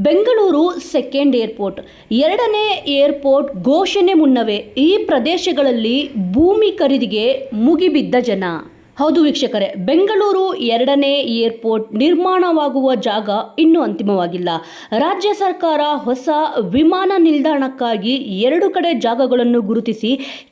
Bengaluru second airport, ಎರಡನೇ airport ಘೋಷಣೆ ಮುನ್ನವೇ ಈ ಪ್ರದೇಶಗಳಲ್ಲಿ ಭೂಮಿ ಖರೀದಿಗೆ ಮುಗಿಬಿದ್ದ ಜನ. ಹೌದು ವೀಕ್ಷಕರೇ, ಬೆಂಗಳೂರು ಎರಡನೇ ಏರ್ಪೋರ್ಟ್ ನಿರ್ಮಾಣವಾಗುವ ಜಾಗ ಇನ್ನೂ ಅಂತಿಮವಾಗಿಲ್ಲ. ರಾಜ್ಯ ಸರ್ಕಾರ ಹೊಸ ವಿಮಾನ ನಿಲ್ದಾಣಕ್ಕಾಗಿ 2 ಕಡೆ ಜಾಗಗಳನ್ನು ಗುರುತಿಸಿ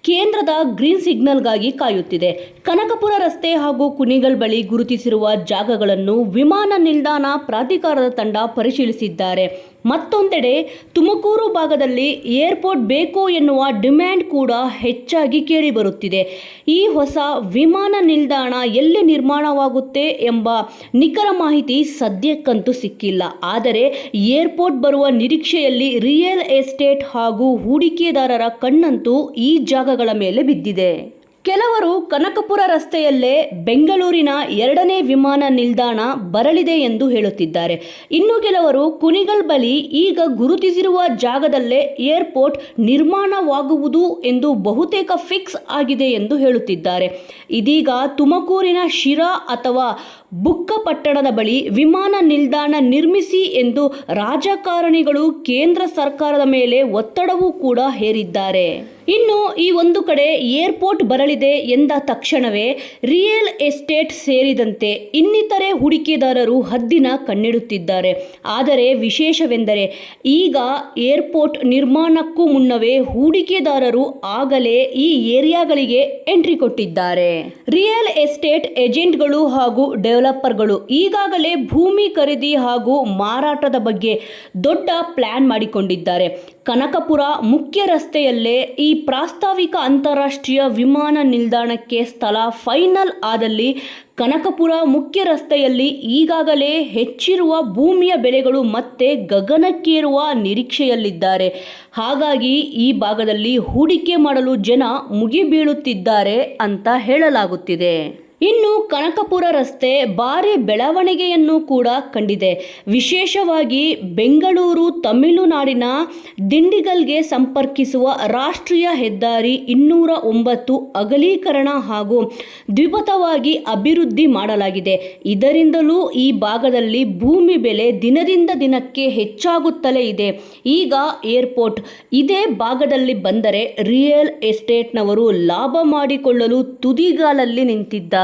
ಕೇಂದ್ರದ ಗ್ರೀನ್ ಸಿಗ್ನಲ್ಗಾಗಿ ಕಾಯುತ್ತಿದೆ. ಕನಕಪುರ ರಸ್ತೆ ಹಾಗೂ ಕುಣಿಗಲ್ ಬಳಿ ಗುರುತಿಸಿರುವ ಜಾಗಗಳನ್ನು ವಿಮಾನ ನಿಲ್ದಾಣ ಪ್ರಾಧಿಕಾರದ ತಂಡ ಪರಿಶೀಲಿಸಿದ್ದಾರೆ. ಮತ್ತೊಂದೆಡೆ ತುಮಕೂರು ಭಾಗದಲ್ಲಿ ಏರ್ಪೋರ್ಟ್ ಬೇಕು ಎನ್ನುವ ಡಿಮ್ಯಾಂಡ್ ಕೂಡ ಹೆಚ್ಚಾಗಿ ಕೇಳಿಬರುತ್ತಿದೆ. ಈ ಹೊಸ ವಿಮಾನ ನಿಲ್ದಾಣ ಎಲ್ಲಿ ನಿರ್ಮಾಣವಾಗುತ್ತೆ ಎಂಬ ನಿಖರ ಮಾಹಿತಿ ಸದ್ಯಕ್ಕಂತೂ ಸಿಕ್ಕಿಲ್ಲ. ಆದರೆ ಏರ್ಪೋರ್ಟ್ ಬರುವ ನಿರೀಕ್ಷೆಯಲ್ಲಿ ರಿಯಲ್ ಎಸ್ಟೇಟ್ ಹಾಗೂ ಹೂಡಿಕೆದಾರರ ಕಣ್ಣಂತೂ ಈ ಜಾಗಗಳ ಮೇಲೆ ಬಿದ್ದಿದೆ. ಕೆಲವರು ಕನಕಪುರ ರಸ್ತೆಯಲ್ಲೇ ಬೆಂಗಳೂರಿನ ಎರಡನೇ ವಿಮಾನ ನಿಲ್ದಾಣ ಬರಲಿದೆ ಎಂದು ಹೇಳುತ್ತಿದ್ದಾರೆ. ಇನ್ನು ಕೆಲವರು ಕುಣಿಗಲ್ ಬಳಿ ಈಗ ಗುರುತಿಸಿರುವ ಜಾಗದಲ್ಲೇ ಏರ್ಪೋರ್ಟ್ ನಿರ್ಮಾಣವಾಗುವುದು ಎಂದು ಬಹುತೇಕ ಫಿಕ್ಸ್ ಆಗಿದೆ ಎಂದು ಹೇಳುತ್ತಿದ್ದಾರೆ. ಇದೀಗ ತುಮಕೂರಿನ ಶಿರಾ ಅಥವಾ ಬುಕ್ಕಪಟ್ಟಣದ ಬಳಿ ವಿಮಾನ ನಿಲ್ದಾಣ ನಿರ್ಮಿಸಿ ಎಂದು ರಾಜಕಾರಣಿಗಳು ಕೇಂದ್ರ ಸರ್ಕಾರದ ಮೇಲೆ ಒತ್ತಡವೂ ಕೂಡ ಹೇರಿದ್ದಾರೆ. ಇನ್ನು ಈ ಒಂದು ಕಡೆ ಏರ್ಪೋರ್ಟ್ ಬರಲಿದೆ ಎಂದ ತಕ್ಷಣವೇ ರಿಯಲ್ ಎಸ್ಟೇಟ್ ಸೇರಿದಂತೆ ಇನ್ನಿತರೆ ಹೂಡಿಕೆದಾರರು ಹದ್ದಿನ ಕಣ್ಣಿಡುತ್ತಿದ್ದಾರೆ. ಆದರೆ ವಿಶೇಷವೆಂದರೆ ಈಗ ಏರ್ಪೋರ್ಟ್ ನಿರ್ಮಾಣಕ್ಕೂ ಮುನ್ನವೇ ಹೂಡಿಕೆದಾರರು ಆಗಲೇ ಈ ಏರಿಯಾಗಳಿಗೆ ಎಂಟ್ರಿ ಕೊಟ್ಟಿದ್ದಾರೆ. ರಿಯಲ್ ಎಸ್ಟೇಟ್ ಏಜೆಂಟ್ಗಳು ಹಾಗೂ ಡೆವಲಪರ್ಗಳು ಈಗಾಗಲೇ ಭೂಮಿ ಖರೀದಿ ಹಾಗೂ ಮಾರಾಟದ ಬಗ್ಗೆ ದೊಡ್ಡ ಪ್ಲಾನ್ ಮಾಡಿಕೊಂಡಿದ್ದಾರೆ. ಕನಕಪುರ ಮುಖ್ಯ ರಸ್ತೆಯಲ್ಲೇ ಈ ಪ್ರಾಸ್ತಾವಿಕ ಅಂತಾರಾಷ್ಟ್ರೀಯ ವಿಮಾನ ನಿಲ್ದಾಣಕ್ಕೆ ಸ್ಥಳ ಫೈನಲ್ ಆದಲ್ಲಿ ಕನಕಪುರ ಮುಖ್ಯ ರಸ್ತೆಯಲ್ಲಿ ಈಗಾಗಲೇ ಹೆಚ್ಚಿರುವ ಭೂಮಿಯ ಬೆಲೆಗಳು ಮತ್ತೆ ಗಗನಕ್ಕೇರುವ ನಿರೀಕ್ಷೆಯಲ್ಲಿದ್ದಾರೆ. ಹಾಗಾಗಿ ಈ ಭಾಗದಲ್ಲಿ ಹೂಡಿಕೆ ಮಾಡಲು ಜನ ಮುಗಿಬೀಳುತ್ತಿದ್ದಾರೆ ಅಂತ ಹೇಳಲಾಗುತ್ತಿದೆ. ಇನ್ನು ಕನಕಪುರ ರಸ್ತೆ ಭಾರಿ ಬೆಳವಣಿಗೆಯನ್ನು ಕೂಡ ಕಂಡಿದೆ. ವಿಶೇಷವಾಗಿ ಬೆಂಗಳೂರು ತಮಿಳುನಾಡಿನ ದಿಂಡಿಗಲ್ಗೆ ಸಂಪರ್ಕಿಸುವ ರಾಷ್ಟ್ರೀಯ ಹೆದ್ದಾರಿ 209 ಅಗಲೀಕರಣ ಹಾಗೂ ದ್ವಿಪಥವಾಗಿ ಅಭಿವೃದ್ಧಿ ಮಾಡಲಾಗಿದೆ. ಇದರಿಂದಲೂ ಈ ಭಾಗದಲ್ಲಿ ಭೂಮಿ ಬೆಲೆ ದಿನದಿಂದ ದಿನಕ್ಕೆ ಹೆಚ್ಚಾಗುತ್ತಲೇ ಇದೆ. ಈಗ ಏರ್ಪೋರ್ಟ್ ಇದೇ ಭಾಗದಲ್ಲಿ ಬಂದರೆ ರಿಯಲ್ ಎಸ್ಟೇಟ್ನವರು ಲಾಭ ಮಾಡಿಕೊಳ್ಳಲು ತುದಿಗಾಲಲ್ಲಿ ನಿಂತಿದ್ದಾರೆ.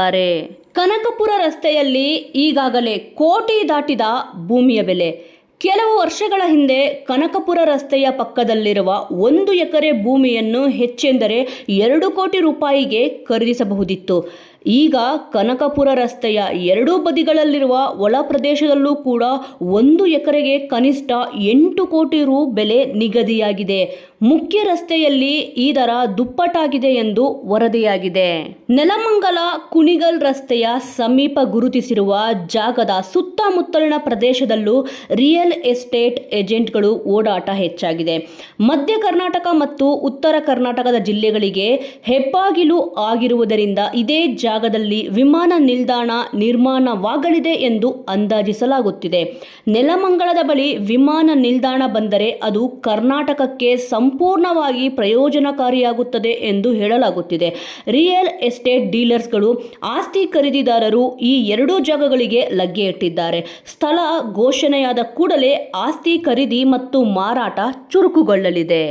ಕನಕಪುರ ರಸ್ತೆಯಲ್ಲಿ ಈಗಾಗಲೇ ಕೋಟಿ ದಾಟಿದ ಭೂಮಿಯ ಬೆಲೆ. ಕೆಲವು ವರ್ಷಗಳ ಹಿಂದೆ ಕನಕಪುರ ರಸ್ತೆಯ ಪಕ್ಕದಲ್ಲಿರುವ 1 ಎಕರೆ ಭೂಮಿಯನ್ನು ಹೆಚ್ಚೆಂದರೆ 2 ಕೋಟಿ ರೂಪಾಯಿಗೆ ಖರೀದಿಸಬಹುದಿತ್ತು. ಈಗ ಕನಕಪುರ ರಸ್ತೆಯ 2 ಬದಿಗಳಲ್ಲಿರುವ ಒಳ ಪ್ರದೇಶದಲ್ಲೂ ಕೂಡ 1 ಎಕರೆಗೆ ಕನಿಷ್ಠ 8 ಕೋಟಿ ರು ಬೆಲೆ ನಿಗದಿಯಾಗಿದೆ. ಮುಖ್ಯ ರಸ್ತೆಯಲ್ಲಿ ಈ ದರ ದುಪ್ಪಟ್ಟಾಗಿದೆ ಎಂದು ವರದಿಯಾಗಿದೆ. ನೆಲಮಂಗಲ ಕುಣಿಗಲ್ ರಸ್ತೆಯ ಸಮೀಪ ಗುರುತಿಸಿರುವ ಜಾಗದ ಸುತ್ತಮುತ್ತಲಿನ ಪ್ರದೇಶದಲ್ಲೂ ರಿಯಲ್ ಎಸ್ಟೇಟ್ ಏಜೆಂಟ್ಗಳು ಓಡಾಟ ಹೆಚ್ಚಾಗಿದೆ. ಮಧ್ಯ ಕರ್ನಾಟಕ ಮತ್ತು ಉತ್ತರ ಕರ್ನಾಟಕದ ಜಿಲ್ಲೆಗಳಿಗೆ ಹೆಬ್ಬಾಗಿಲು ಆಗಿರುವುದರಿಂದ ಇದೇ ಜಾಗದಲ್ಲಿ ವಿಮಾನ ನಿಲ್ದಾಣ ನಿರ್ಮಾಣವಾಗಲಿದೆ ಎಂದು ಅಂದಾಜಿಸಲಾಗುತ್ತಿದೆ. ನೆಲಮಂಗಲದ ಬಳಿ ವಿಮಾನ ನಿಲ್ದಾಣ ಬಂದರೆ ಅದು ಕರ್ನಾಟಕಕ್ಕೆ ಸಂಪೂರ್ಣವಾಗಿ ಪ್ರಯೋಜನಕಾರಿಯಾಗುತ್ತದೆ ಎಂದು ಹೇಳಲಾಗುತ್ತಿದೆ. ರಿಯಲ್ ಎಸ್ಟೇಟ್ ಡೀಲರ್ಸ್ಗಳು ಆಸ್ತಿ ಖರೀದಿದಾರರು ಈ 2 ಜಾಗಗಳಿಗೆ ಲಗ್ಗೆ ಇಟ್ಟಿದ್ದಾರೆ. ಸ್ಥಳ ಘೋಷಣೆಯಾದ ಕೂಡಲೇ ಆಸ್ತಿ ಖರೀದಿ ಮತ್ತು ಮಾರಾಟ ಚುರುಕುಗೊಳ್ಳಲಿದೆ.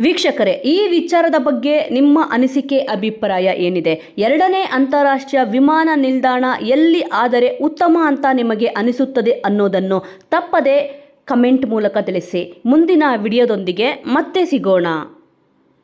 ವೀಕ್ಷಕರೇ, ಈ ವಿಚಾರದ ಬಗ್ಗೆ ನಿಮ್ಮ ಅನಿಸಿಕೆ ಅಭಿಪ್ರಾಯ ಏನಿದೆ? ಎರಡನೇ ಅಂತಾರಾಷ್ಟ್ರೀಯ ವಿಮಾನ ನಿಲ್ದಾಣ ಎಲ್ಲಿ ಆದರೆ ಉತ್ತಮ ಅಂತ ನಿಮಗೆ ಅನಿಸುತ್ತದೆ ಅನ್ನೋದನ್ನು ತಪ್ಪದೆ ಕಮೆಂಟ್ ಮೂಲಕ ತಿಳಿಸಿ. ಮುಂದಿನ ವಿಡಿಯೋದೊಂದಿಗೆ ಮತ್ತೆ ಸಿಗೋಣ.